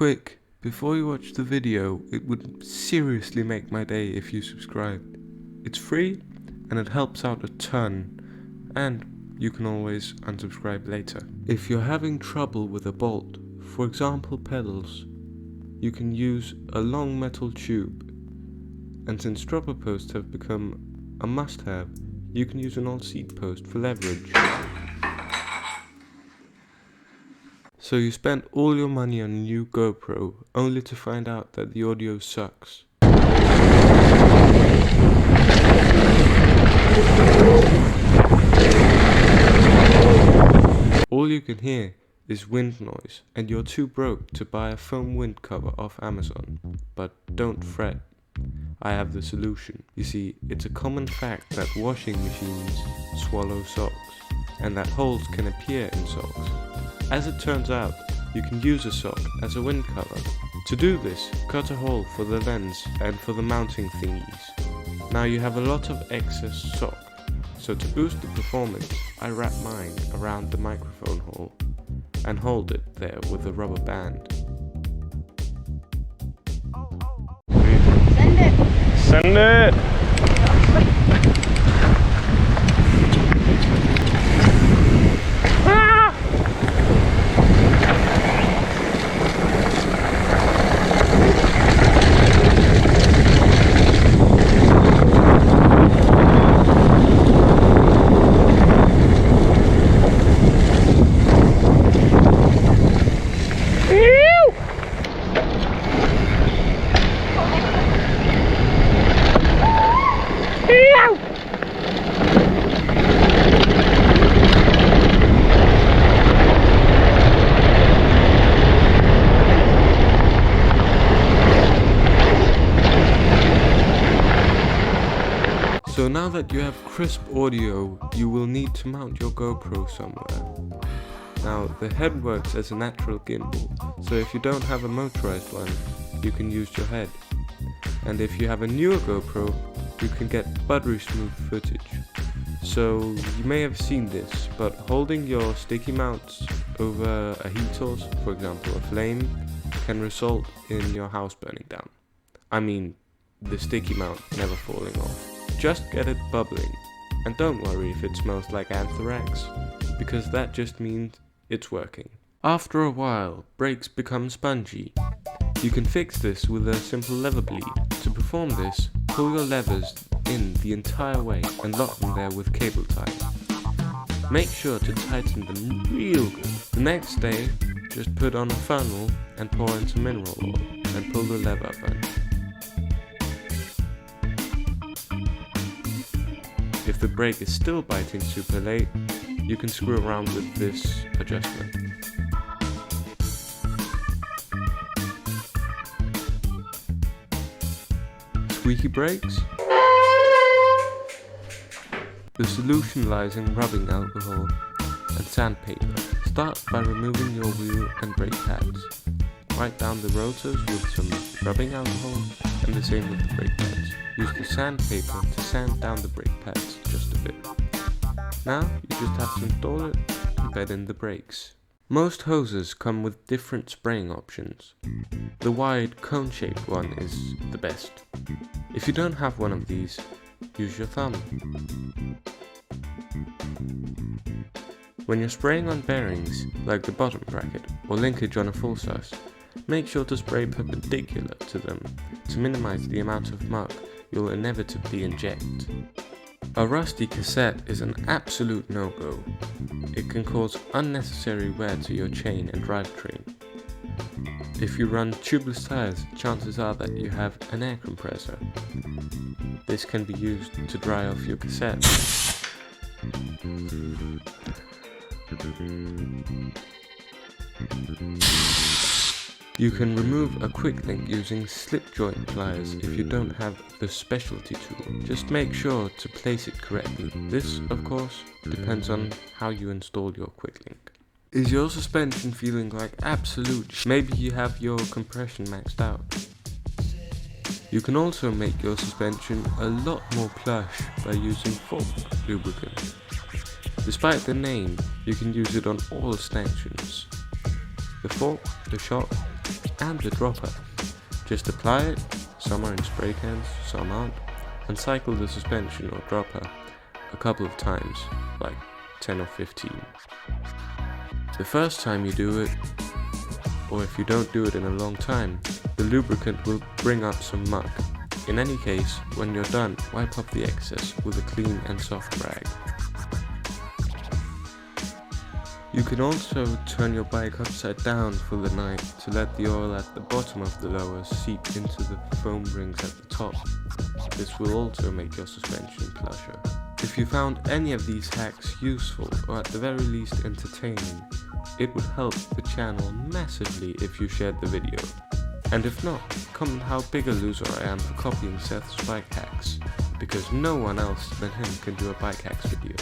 quick, before you watch the video, it would seriously make my day if you subscribed. It's free and it helps out a ton, and you can always unsubscribe later. If you're having trouble with a bolt, for example pedals, you can use a long metal tube, and since dropper posts have become a must-have, you can use an old seat post for leverage. So you spent all your money on a new GoPro, only to find out that the audio sucks. All you can hear is wind noise, and you're too broke to buy a foam wind cover off Amazon. But don't fret, I have the solution. You see, it's a common fact that washing machines swallow socks, and that holes can appear in socks. As it turns out, you can use a sock as a wind cover. To do this, cut a hole for the lens and for the mounting thingies. Now you have a lot of excess sock, so to boost the performance, I wrap mine around the microphone hole and hold it there with a rubber band. Send it! Send it! So now that you have crisp audio, you will need to mount your GoPro somewhere. Now the head works as a natural gimbal, so if you don't have a motorized one, you can use your head. And if you have a newer GoPro, you can get buttery smooth footage. So you may have seen this, but holding your sticky mounts over a heat source, for example a flame, can result in your house burning down. I mean, the sticky mount never falling off. Just get it bubbling, and don't worry if it smells like anthrax, because that just means it's working. After a while, brakes become spongy. You can fix this with a simple lever bleed. To perform this, pull your levers in the entire way and lock them there with cable tie. Make sure to tighten them real good. The next day, just put on a funnel and pour in some mineral oil and pull the lever up on. If the brake is still biting super late, you can screw around with this adjustment. Squeaky brakes? The solution lies in rubbing alcohol and sandpaper. Start by removing your wheel and brake pads. Wipe down the rotors with some rubbing alcohol and the same with the brake pads. Use the sandpaper to sand down the brake pads just a bit. Now you just have to install it and bed in the brakes. Most hoses come with different spraying options. The wide cone-shaped one is the best. If you don't have one of these, use your thumb. When you're spraying on bearings, like the bottom bracket or linkage on a full sus, make sure to spray perpendicular to them to minimize the amount of muck you'll inevitably inject. A rusty cassette is an absolute no-go. It can cause unnecessary wear to your chain and drivetrain. If you run tubeless tires, chances are that you have an air compressor. This can be used to dry off your cassette. You can remove a quick link using slip joint pliers if you don't have the specialty tool. Just make sure to place it correctly. This, of course, depends on how you install your quick link. Is your suspension feeling like absolute sh*? Maybe you have your compression maxed out. You can also make your suspension a lot more plush by using fork lubricant. Despite the name, you can use it on all stanchions. The fork, the shock, and the dropper. Just apply it, some are in spray cans, some aren't, and cycle the suspension or dropper a couple of times, like 10 or 15. The first time you do it, or if you don't do it in a long time, the lubricant will bring up some muck. In any case, when you're done, wipe off the excess with a clean and soft rag. You can also turn your bike upside down for the night to let the oil at the bottom of the lower seep into the foam rings at the top. This will also make your suspension plusher. If you found any of these hacks useful, or at the very least entertaining, it would help the channel massively if you shared the video. And if not, comment how big a loser I am for copying Seth's bike hacks, because no one else than him can do a bike hacks video.